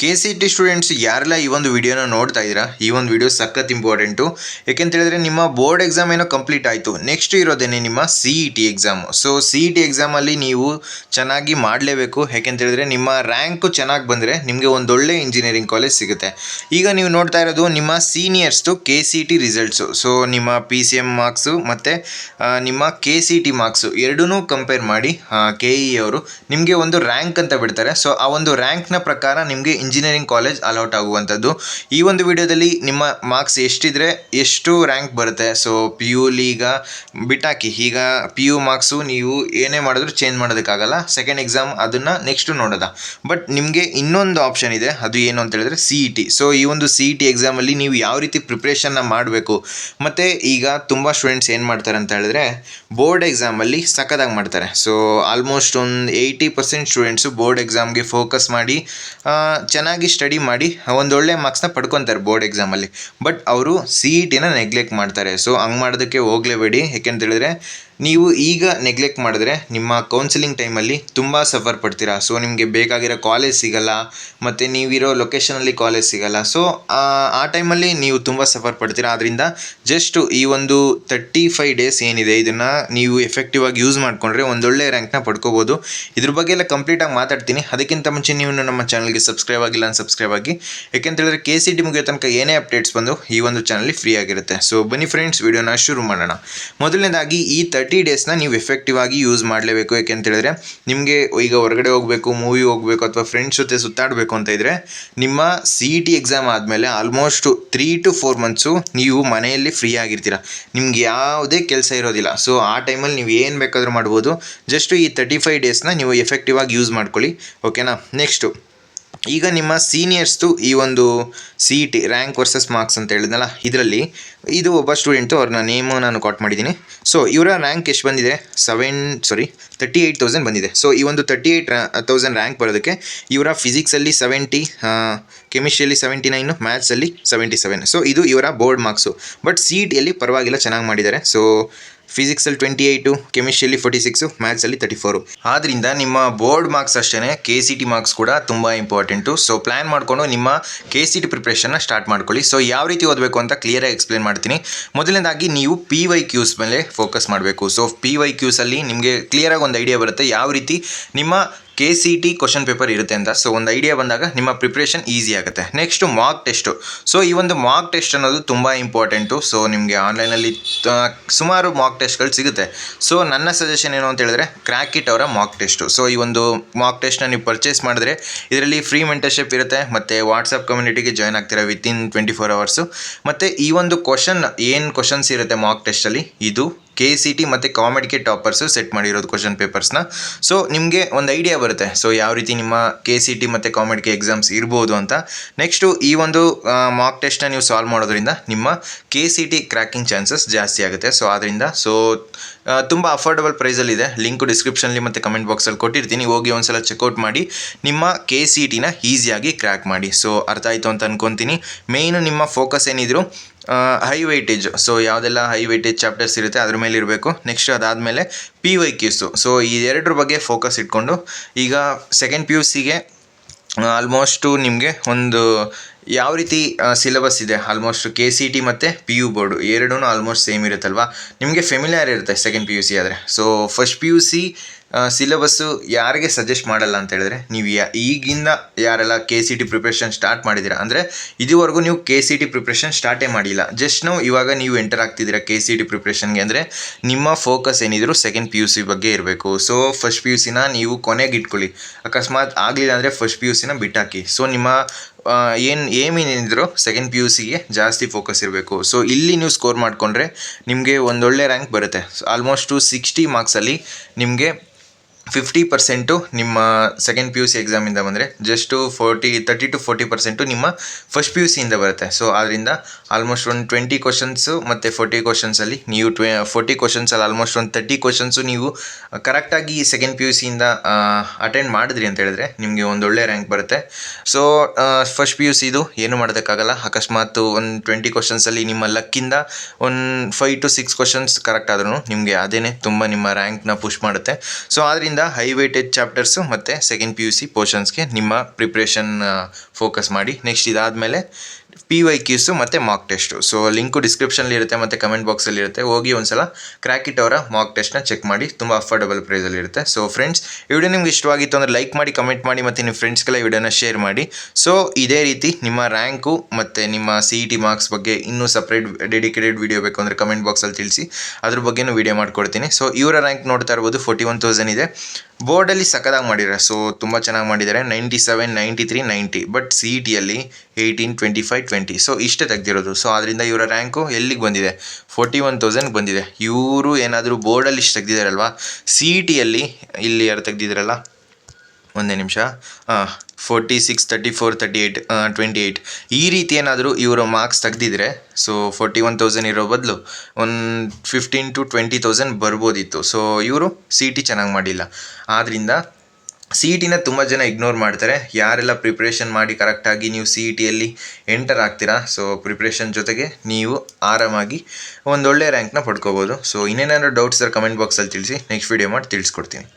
KCT students ಯಾರೆಲ್ಲ ಈ ಒಂದು ವಿಡಿಯೋನ ನೋಡ್ತಾ ಇದ್ದೀರಾ, ಈ ಒಂದು ವಿಡಿಯೋ ಸಖತ್ ಇಂಪಾರ್ಟೆಂಟು. ಯಾಕೆಂತ ಹೇಳಿದ್ರೆ ನಿಮ್ಮ ಬೋರ್ಡ್ ಎಕ್ಸಾಮ್ ಏನೋ ಕಂಪ್ಲೀಟ್ ಆಯಿತು, ನೆಕ್ಸ್ಟ್ ಇರೋದೇನೆ ನಿಮ್ಮ CET ಎಕ್ಸಾಮು. ಸೊ CET ಎಕ್ಸಾಮಲ್ಲಿ ನೀವು ಚೆನ್ನಾಗಿ ಮಾಡಲೇಬೇಕು. ಯಾಕೆಂತ ಹೇಳಿದ್ರೆ ನಿಮ್ಮ ರ್ಯಾಂಕು ಚೆನ್ನಾಗಿ ಬಂದರೆ ನಿಮಗೆ ಒಂದೊಳ್ಳೆ ಇಂಜಿನಿಯರಿಂಗ್ ಕಾಲೇಜ್ ಸಿಗುತ್ತೆ. ಈಗ ನೀವು ನೋಡ್ತಾ ಇರೋದು ನಿಮ್ಮ ಸೀನಿಯರ್ಸ್ದು KCT ರಿಸಲ್ಟ್ಸು. ಸೊ ನಿಮ್ಮ PCM ಮಾರ್ಕ್ಸು ಮತ್ತು ನಿಮ್ಮ KCT ಮಾರ್ಕ್ಸು ಎರಡೂ ಕಂಪೇರ್ ಮಾಡಿ KE ಅವರು ನಿಮಗೆ ಒಂದು ರ್ಯಾಂಕ್ ಅಂತ ಬಿಡ್ತಾರೆ. ಸೊ ಆ ಒಂದು ರ್ಯಾಂಕ್ನ ಪ್ರಕಾರ ನಿಮಗೆ ಇಂಜಿನಿಯರಿಂಗ್ ಕಾಲೇಜ್ ಅಲೌಟ್ ಆಗುವಂಥದ್ದು. ಈ ಒಂದು ವಿಡಿಯೋದಲ್ಲಿ ನಿಮ್ಮ ಮಾರ್ಕ್ಸ್ ಎಷ್ಟಿದ್ರೆ ಎಷ್ಟು ರ್ಯಾಂಕ್ ಬರುತ್ತೆ. ಸೊ PU ಈಗ ಬಿಟ್ಟಾಕಿ, ಈಗ PU ಮಾರ್ಕ್ಸು ನೀವು ಏನೇ ಮಾಡಿದ್ರು ಚೇಂಜ್ ಮಾಡೋದಕ್ಕಾಗಲ್ಲ. ಸೆಕೆಂಡ್ ಎಕ್ಸಾಮ್ ಅದನ್ನು ನೆಕ್ಸ್ಟು ನೋಡೋದ. ಬಟ್ ನಿಮಗೆ ಇನ್ನೊಂದು ಆಪ್ಷನ್ ಇದೆ, ಅದು ಏನು ಅಂತ ಹೇಳಿದ್ರೆ CET. ಸೊ ಈ ಒಂದು CET ಎಕ್ಸಾಮಲ್ಲಿ ನೀವು ಯಾವ ರೀತಿ ಪ್ರಿಪ್ರೇಷನ್ನ ಮಾಡಬೇಕು. ಮತ್ತು ಈಗ ತುಂಬ ಸ್ಟೂಡೆಂಟ್ಸ್ ಏನು ಮಾಡ್ತಾರೆ ಅಂತ ಹೇಳಿದ್ರೆ ಬೋರ್ಡ್ ಎಕ್ಸಾಮಲ್ಲಿ ಸಖತ್ತಾಗಿ ಮಾಡ್ತಾರೆ. ಸೊ ಆಲ್ಮೋಸ್ಟ್ ಒಂದು 80% ಸ್ಟೂಡೆಂಟ್ಸು ಬೋರ್ಡ್ ಎಕ್ಸಾಮ್ಗೆ ಫೋಕಸ್ ಮಾಡಿ ಚೆನ್ನಾಗಿ ಸ್ಟಡಿ ಮಾಡಿ ಒಂದೊಳ್ಳೆ ಮಾರ್ಕ್ಸ್ನ ಪಡ್ಕೊತಾರೆ ಬೋರ್ಡ್ ಎಕ್ಸಾಮಲ್ಲಿ. ಬಟ್ ಅವರು CETನ ನೆಗ್ಲೆಕ್ಟ್ ಮಾಡ್ತಾರೆ. ಸೊ ಹಂಗೆ ಮಾಡೋದಕ್ಕೆ ಹೋಗಲೇಬೇಡಿ. ಯಾಕೆಂತ ಹೇಳಿದ್ರೆ ನೀವು ಈಗ ನೆಗ್ಲೆಕ್ಟ್ ಮಾಡಿದ್ರೆ ನಿಮ್ಮ ಕೌನ್ಸಿಲಿಂಗ್ ಟೈಮಲ್ಲಿ ತುಂಬ ಸಫರ್ ಪಡ್ತೀರಾ. ಸೊ ನಿಮಗೆ ಬೇಕಾಗಿರೋ ಕಾಲೇಜ್ ಸಿಗಲ್ಲ, ಮತ್ತು ನೀವಿರೋ ಲೊಕೇಶನಲ್ಲಿ ಕಾಲೇಜ್ ಸಿಗಲ್ಲ. ಸೊ ಆ ಟೈಮಲ್ಲಿ ನೀವು ತುಂಬ ಸಫರ್ ಪಡ್ತೀರಾ. ಆದ್ದರಿಂದ ಜಸ್ಟು ಈ ಒಂದು 35 ಡೇಸ್ ಏನಿದೆ ಇದನ್ನು ನೀವು ಎಫೆಕ್ಟಿವ್ ಆಗಿ ಯೂಸ್ ಮಾಡಿಕೊಂಡ್ರೆ ಒಂದೊಳ್ಳೆ ರ್ಯಾಂಕ್ನ ಪಡ್ಕೋಬೋದು. ಇದ್ರ ಬಗ್ಗೆ ಎಲ್ಲ ಕಂಪ್ಲೀಟಾಗಿ ಮಾತಾಡ್ತೀನಿ. ಅದಕ್ಕಿಂತ ಮುಂಚೆ ನೀವು ನಮ್ಮ ಚಾನಲ್ಗೆ ಸಬ್ಸ್ಕ್ರೈಬ್ ಆಗಿಲ್ಲ ಅಂತ ಸಬ್ಸ್ಕ್ರೈಬ್ ಆಗಿ. ಯಾಕೆಂತ ಹೇಳಿದ್ರೆ KCT ಮುಗಿಯೋ ತನಕ ಏನೇ ಅಪ್ಡೇಟ್ಸ್ ಬಂದು ಈ ಒಂದು ಚಾನಲ್ ಫ್ರೀ ಆಗಿರುತ್ತೆ. ಸೊ ಬನ್ನಿ ಫ್ರೆಂಡ್ಸ್, ವಿಡಿಯೋನ ಶುರು ಮಾಡೋಣ. ಮೊದಲನೇದಾಗಿ ಈ 30 ಡೇಸ್ನ ನೀವು ಎಫೆಕ್ಟಿವ್ ಆಗಿ ಯೂಸ್ ಮಾಡಲೇಬೇಕು. ಯಾಕೆಂತ ಹೇಳಿದ್ರೆ ನಿಮಗೆ ಈಗ ಹೊರಗಡೆ ಹೋಗಬೇಕು, ಮೂವಿ ಹೋಗಬೇಕು, ಅಥವಾ ಫ್ರೆಂಡ್ಸ್ ಜೊತೆ ಸುತ್ತಾಡಬೇಕು ಅಂತ ಇದ್ದರೆ ನಿಮ್ಮ CET ಎಕ್ಸಾಮ್ ಆದಮೇಲೆ ಆಲ್ಮೋಸ್ಟ್ 3 to 4 ಮಂತ್ಸು ನೀವು ಮನೆಯಲ್ಲಿ ಫ್ರೀ ಆಗಿರ್ತೀರ. ನಿಮ್ಗೆ ಯಾವುದೇ ಕೆಲಸ ಇರೋದಿಲ್ಲ. ಸೊ ಆ ಟೈಮಲ್ಲಿ ನೀವು ಏನು ಬೇಕಾದರೂ ಮಾಡ್ಬೋದು. ಜಸ್ಟ್ ಈ 35 ಡೇಸ್ನ ನೀವು ಎಫೆಕ್ಟಿವ್ ಆಗಿ ಯೂಸ್ ಮಾಡ್ಕೊಳ್ಳಿ, ಓಕೆನಾ. ನೆಕ್ಸ್ಟು ಈಗ ನಿಮ್ಮ ಸೀನಿಯರ್ಸ್ದು ಈ ಒಂದು CET ರ್ಯಾಂಕ್ ವರ್ಸಸ್ ಮಾರ್ಕ್ಸ್ ಅಂತ ಹೇಳಿದ್ನಲ್ಲ, ಇದರಲ್ಲಿ ಇದು ಒಬ್ಬ ಸ್ಟೂಡೆಂಟು, ಅವ್ರನ್ನ ನೇಮು ನಾನು ಕಾಟ್ ಮಾಡಿದ್ದೀನಿ. ಸೊ ಇವರ ರ್ಯಾಂಕ್ ಎಷ್ಟು ಬಂದಿದೆ, 38,000 ಬಂದಿದೆ. ಸೊ ಈ ಒಂದು 38,000 ರ್ಯಾಂಕ್ ಬರೋದಕ್ಕೆ ಇವರ ಫಿಸಿಕ್ಸಲ್ಲಿ 70, ಕೆಮಿಸ್ಟ್ರಿಯಲ್ಲಿ 79, ಮ್ಯಾಥ್ಸಲ್ಲಿ 77. ಸೊ ಇದು ಇವರ ಬೋರ್ಡ್ ಮಾರ್ಕ್ಸು. ಬಟ್ CETಯಲ್ಲಿ ಪರವಾಗಿಲ್ಲ, ಚೆನ್ನಾಗಿ ಮಾಡಿದ್ದಾರೆ. ಸೊ ಫಿಸಿಕ್ಸಲ್ಲಿ 28, ಕೆಮಿಸ್ಟ್ರಿಯಲ್ಲಿ 46, ಮ್ಯಾಥ್ಸಲ್ಲಿ 34. ಆದ್ದರಿಂದ ನಿಮ್ಮ ಬೋರ್ಡ್ ಮಾರ್ಕ್ಸ್ ಅಷ್ಟೇ KCT ಮಾರ್ಕ್ಸ್ ಕೂಡ ತುಂಬ ಇಂಪಾರ್ಟೆಂಟು. ಸೊ ಪ್ಲ್ಯಾನ್ ಮಾಡಿಕೊಂಡು ನಿಮ್ಮ KCT ಪ್ರಿಪ್ರೇಷನ್ನ ಸ್ಟಾರ್ಟ್ ಮಾಡ್ಕೊಳ್ಳಿ. ಸೊ ಯಾವ ರೀತಿ ಓದಬೇಕು ಅಂತ ಕ್ಲಿಯರಾಗಿ ಎಕ್ಸ್ಪ್ಲೇನ್ ಮಾಡ್ತೀನಿ. ಮೊದಲನೇದಾಗಿ ನೀವು PYQs ಮೇಲೆ ಫೋಕಸ್ ಮಾಡಬೇಕು. ಸೊ PYQಸಲ್ಲಿ ನಿಮಗೆ ಕ್ಲಿಯರಾಗಿ ಒಂದು ಐಡಿಯಾ ಬರುತ್ತೆ ಯಾವ ರೀತಿ ನಿಮ್ಮ KCT ಕ್ವಶನ್ ಪೇಪರ್ ಇರುತ್ತೆ ಅಂತ. ಸೊ ಒಂದು ಐಡಿಯಾ ಬಂದಾಗ ನಿಮ್ಮ ಪ್ರಿಪ್ರೇಷನ್ ಈಸಿ ಆಗುತ್ತೆ. Next mark test. ಸೊ ಈ ಒಂದು ಮಾರ್ಕ್ ಟೆಸ್ಟ್ ಅನ್ನೋದು ತುಂಬ ಇಂಪಾರ್ಟೆಂಟು. ಸೊ ನಿಮಗೆ ಆನ್ಲೈನಲ್ಲಿ ಸುಮಾರು ಮಾರ್ಕ್ ಟೆಸ್ಟ್ಗಳು ಸಿಗುತ್ತೆ. ಸೊ ನನ್ನ ಸಜೆಷನ್ ಏನು ಅಂತ ಹೇಳಿದ್ರೆ ಕ್ರ್ಯಾಕ್ ಇಟ್ ಅವರ ಮಾರ್ಕ್ ಟೆಸ್ಟು. ಸೊ ಈ ಒಂದು ಮಾರ್ಕ್ ಟೆಸ್ಟ್ನ ನೀವು ಪರ್ಚೇಸ್ ಮಾಡಿದ್ರೆ ಇದರಲ್ಲಿ ಫ್ರೀ ಮೆಂಟರ್ಶಿಪ್ ಇರುತ್ತೆ, ಮತ್ತು ವಾಟ್ಸಪ್ ಕಮ್ಯುನಿಟಿಗೆ ಜಾಯ್ನ್ ಆಗ್ತೀರಾ ವಿತಿನ್ 24 hours. ಮತ್ತು ಈ ಒಂದು ಕ್ವಶನ್ಸ್ ಇರುತ್ತೆ ಮಾರ್ಕ್ ಟೆಸ್ಟಲ್ಲಿ, ಇದು KCT ಮತ್ತು ಕಾಮೆಡ್ಗೆ ಟಾಪರ್ಸು ಸೆಟ್ ಮಾಡಿರೋದು ಕ್ವಶನ್ ಪೇಪರ್ಸ್ನ. ಸೊ ನಿಮಗೆ ಒಂದು ಐಡಿಯಾ ಬರುತ್ತೆ ಸೊ ಯಾವ ರೀತಿ ನಿಮ್ಮ KCT ಮತ್ತು ಕಾಮೆಡ್ಗೆ ಎಕ್ಸಾಮ್ಸ್ ಇರ್ಬೋದು ಅಂತ. ನೆಕ್ಸ್ಟು ಈ ಒಂದು ಮಾರ್ಕ್ ಟೆಸ್ಟ್ನ ನೀವು ಸಾಲ್ವ್ ಮಾಡೋದ್ರಿಂದ ನಿಮ್ಮ KCT ಕ್ರ್ಯಾಕಿಂಗ್ ಚಾನ್ಸಸ್ ಜಾಸ್ತಿ ಆಗುತ್ತೆ. ಸೊ ಆದ್ದರಿಂದ ತುಂಬ ಅಫೋರ್ಡಬಲ್ ಪ್ರೈಸಲ್ಲಿದೆ. ಲಿಂಕು ಡಿಸ್ಕ್ರಿಪ್ಷನಲ್ಲಿ ಮತ್ತು ಕಮೆಂಟ್ ಬಾಕ್ಸಲ್ಲಿ ಕೊಟ್ಟಿರ್ತೀನಿ, ಹೋಗಿ ಒಂದ್ಸಲ ಚೆಕ್ಔಟ್ ಮಾಡಿ ನಿಮ್ಮ KCTನ ಈಸಿಯಾಗಿ ಕ್ರ್ಯಾಕ್ ಮಾಡಿ. ಸೊ ಅರ್ಥ ಆಯಿತು ಅಂತ ಅಂದ್ಕೊತೀನಿ. ಮೇಯ್ನು ನಿಮ್ಮ ಫೋಕಸ್ ಏನಿದ್ರು ಹೈ ವೈಟೇಜ್, ಸೊ ಯಾವುದೆಲ್ಲ ಹೈ ವೈಟೇಜ್ ಚಾಪ್ಟರ್ಸ್ ಇರುತ್ತೆ ಅದ್ರ ಮೇಲೆ ಇರಬೇಕು. ನೆಕ್ಸ್ಟ್ ಅದಾದಮೇಲೆ PYQs. ಸೊ ಈ ಎರಡರ ಬಗ್ಗೆ ಫೋಕಸ್ ಇಟ್ಕೊಂಡು ಈಗ ಸೆಕೆಂಡ್ PUCಗೆ ಆಲ್ಮೋಸ್ಟು ನಿಮಗೆ ಒಂದು ಯಾವ ರೀತಿ ಸಿಲೆಬಸ್ ಇದೆ, ಆಲ್ಮೋಸ್ಟ್ KCT ಮತ್ತು PU ಬೋರ್ಡು ಎರಡೂ ಆಲ್ಮೋಸ್ಟ್ ಸೇಮ್ ಇರುತ್ತಲ್ವ, ನಿಮಗೆ ಫೆಮಿಲಿಯರ್ ಇರುತ್ತೆ ಸೆಕೆಂಡ್ PUC ಆದರೆ. ಸೊ ಫಸ್ಟ್ PUC ಸಿಲೆಬಸ್ಸು ಯಾರಿಗೆ ಸಜೆಸ್ಟ್ ಮಾಡಲ್ಲ ಅಂತ ಹೇಳಿದ್ರೆ ನೀವು ಈಗಿಂದ ಯಾರೆಲ್ಲ KCT ಪ್ರಿಪ್ರೇಷನ್ ಸ್ಟಾರ್ಟ್ ಮಾಡಿದ್ದೀರಾ, ಅಂದರೆ ಇದುವರೆಗೂ ನೀವು KCT ಪ್ರಿಪ್ರೇಷನ್ ಸ್ಟಾರ್ಟೇ ಮಾಡಿಲ್ಲ, ಜಸ್ಟ್ ಇವಾಗ ನೀವು ಎಂಟರ್ ಆಗ್ತಿದ್ದೀರಾ KCT ಪ್ರಿಪ್ರೇಷನ್ಗೆ, ಅಂದರೆ ನಿಮ್ಮ ಫೋಕಸ್ ಏನಿದ್ರು ಸೆಕೆಂಡ್ PUC ಬಗ್ಗೆ ಇರಬೇಕು. ಸೊ ಫಸ್ಟ್ PUCನ ನೀವು ಕೊನೆಗೆ ಇಟ್ಕೊಳ್ಳಿ. ಅಕಸ್ಮಾತ್ ಆಗಲಿಲ್ಲ ಅಂದರೆ ಫಸ್ಟ್ PUCನ ಬಿಟ್ಟಾಕಿ. ಸೊ ನಿಮ್ಮ ಏನೇನಿದ್ರು ಸೆಕೆಂಡ್ PUCಗೆ ಜಾಸ್ತಿ ಫೋಕಸ್ ಇರಬೇಕು. ಸೊ ಇಲ್ಲಿ ನೀವು ಸ್ಕೋರ್ ಮಾಡಿಕೊಂಡ್ರೆ ನಿಮಗೆ ಒಂದೊಳ್ಳೆ ರ್ಯಾಂಕ್ ಬರುತ್ತೆ. ಆಲ್ಮೋಸ್ಟು 60 ಮಾರ್ಕ್ಸಲ್ಲಿ ನಿಮಗೆ 50% ನಿಮ್ಮ ಸೆಕೆಂಡ್ PUC ಎಕ್ಸಾಮಿಂದ ಬಂದರೆ ಜಸ್ಟು 30 to 40% ನಿಮ್ಮ ಫಸ್ಟ್ PUCಯಿಂದ ಬರುತ್ತೆ. ಸೊ ಆದ್ದರಿಂದ ಆಲ್ಮೋಸ್ಟ್ ಒಂದು 20 ಕ್ವಶನ್ಸು ಮತ್ತು 40 ಕ್ವಶನ್ಸಲ್ಲಿ ನೀವು 40 ಕ್ವಶನ್ಸಲ್ಲಿ ಆಲ್ಮೋಸ್ಟ್ ಒಂದು 30 ಕ್ವಶನ್ಸು ನೀವು ಕರೆಕ್ಟಾಗಿ ಸೆಕೆಂಡ್ PUCಯಿಂದ ಅಟೆಂಡ್ ಮಾಡಿದ್ರಿ ಅಂತ ಹೇಳಿದ್ರೆ ನಿಮಗೆ ಒಂದೊಳ್ಳೆ ರ್ಯಾಂಕ್ ಬರುತ್ತೆ. ಸೊ ಫಸ್ಟ್ PUCದು ಏನು ಮಾಡೋದಕ್ಕಾಗಲ್ಲ. ಅಕಸ್ಮಾತ್ ಒಂದು 20 ಕ್ವಶನ್ಸಲ್ಲಿ ನಿಮ್ಮ ಲಕ್ಕಿಂದ ಒಂದು 5 to 6 ಕ್ವಶನ್ಸ್ ಕರೆಕ್ಟ್ ಆದ್ರೂ ನಿಮಗೆ ಅದೇ ತುಂಬ ನಿಮ್ಮ ರ್ಯಾಂಕ್ನ ಪುಷ್ ಮಾಡುತ್ತೆ. ಸೊ ಆದ್ದರಿಂದ ಅದರಿಂದ ಹೈ ವೇಟೇಜ್ ಚಾಪ್ಟರ್ಸು ಮತ್ತು ಸೆಕೆಂಡ್ PUC ಪೋರ್ಷನ್ಸ್ಗೆ ನಿಮ್ಮ ಪ್ರಿಪ್ರೇಷನ್ ಫೋಕಸ್ ಮಾಡಿ. ನೆಕ್ಸ್ಟ್ ಇದಾದಮೇಲೆ PYQs ಮತ್ತು ಮಾಕ್ ಟೆಸ್ಟು. ಸೊ ಲಿಂಕು ಡಿಸ್ಕ್ರಿಪ್ಷನಲ್ಲಿ ಇರುತ್ತೆ ಮತ್ತು ಕಮೆಂಟ್ ಬಾಕ್ಸಲ್ಲಿ ಇರುತ್ತೆ. ಹೋಗಿ ಒಂದ್ಸಲ ಕ್ರ್ಯಾಕಿಟ್ ಅವರ ಮಾಕ್ ಟೆಸ್ಟ್ನ ಚೆಕ್ ಮಾಡಿ, ತುಂಬ ಅಫೋರ್ಡಬಲ್ ಪ್ರೈಸಲ್ಲಿ ಇರುತ್ತೆ. ಸೊ ಫ್ರೆಂಡ್ಸ್, ಈ ವಿಡಿಯೋ ನಿಮ್ಗೆ ಇಷ್ಟವಾಗಿತ್ತು ಅಂದರೆ ಲೈಕ್ ಮಾಡಿ, ಕಮೆಂಟ್ ಮಾಡಿ ಮತ್ತು ನಿಮ್ಮ ಫ್ರೆಂಡ್ಸ್ಗೆಲ್ಲ ಈ ವಿಡಿಯೋನ ಶೇರ್ ಮಾಡಿ. ಸೊ ಇದೇ ರೀತಿ ನಿಮ್ಮ ರ್ಯಾಂಕು ಮತ್ತು ನಿಮ್ಮ CET ಮಾರ್ಕ್ಸ್ ಬಗ್ಗೆ ಇನ್ನೂ ಸಪ್ರೇಟ್ ಡೆಡಿಕೇಟೆಡ್ ವಿಡಿಯೋ ಬೇಕು ಅಂದರೆ ಕಮೆಂಟ್ ಬಾಕ್ಸಲ್ಲಿ ತಿಳಿಸಿ, ಅದ್ರ ಬಗ್ಗೆನೂ ವಿಡಿಯೋ ಮಾಡ್ಕೊಡ್ತೀನಿ. ಸೊ ಇವರ ರ್ಯಾಂಕ್ ನೋಡ್ತಾ ಇರ್ಬೋದು 41,000 ಇದೆ. ಬೋರ್ಡಲ್ಲಿ ಸಕ್ಕದಾಗಿ ಮಾಡಿದ್ದಾರೆ. ಸೊ ತುಂಬ ಚೆನ್ನಾಗಿ ಮಾಡಿದ್ದಾರೆ. 97, 93, 90. ಬಟ್ CETಯಲ್ಲಿ 18, 25, 20. ಸೊ ಇಷ್ಟೇ ತೆಗೆದಿರೋದು. ಸೊ ಅದರಿಂದ ಇವರ ರ್ಯಾಂಕು ಎಲ್ಲಿಗೆ ಬಂದಿದೆ? 41,000 ಬಂದಿದೆ. ಇವರು ಏನಾದರೂ ಬೋರ್ಡಲ್ಲಿ ಇಷ್ಟು ತೆಗೆದಿದ್ದಾರಲ್ವಾ, CETಯಲ್ಲಿ ಇಲ್ಲಿ ಯಾರು ತೆಗೆದಿದ್ದಾರಲ್ಲ, ಒಂದೇ ನಿಮಿಷ, 46, 34, 38, 28 ಈ ರೀತಿ ಏನಾದರೂ ಇವರು ಮಾರ್ಕ್ಸ್ ತೆಗೆದಿದ್ರೆ ಸೊ 41,000 ಇರೋ ಬದಲು ಒಂದು 15 to 20,000 ಬರ್ಬೋದಿತ್ತು. ಸೊ ಇವರು CET ಚೆನ್ನಾಗಿ ಮಾಡಿಲ್ಲ. ಆದ್ದರಿಂದ CETನ ತುಂಬ ಜನ ಇಗ್ನೋರ್ ಮಾಡ್ತಾರೆ. ಯಾರೆಲ್ಲ ಪ್ರಿಪ್ರೇಷನ್ ಮಾಡಿ ಕರೆಕ್ಟಾಗಿ ನೀವು CETಯಲ್ಲಿ ಎಂಟರ್ ಆಗ್ತೀರಾ, ಸೊ ಪ್ರಿಪ್ರೇಷನ್ ಜೊತೆಗೆ ನೀವು ಆರಾಮಾಗಿ ಒಂದೊಳ್ಳೆ ರ್ಯಾಂಕ್ನ ಪಡ್ಕೋಬೋದು. ಸೊ ಇನ್ನೇನಾದರೂ ಡೌಟ್ಸ್ ಕಮೆಂಟ್ ಬಾಕ್ಸಲ್ಲಿ ತಿಳಿಸಿ, ನೆಕ್ಸ್ಟ್ ವಿಡಿಯೋ ಮಾಡಿ ತಿಳಿಸ್ಕೊಡ್ತೀನಿ.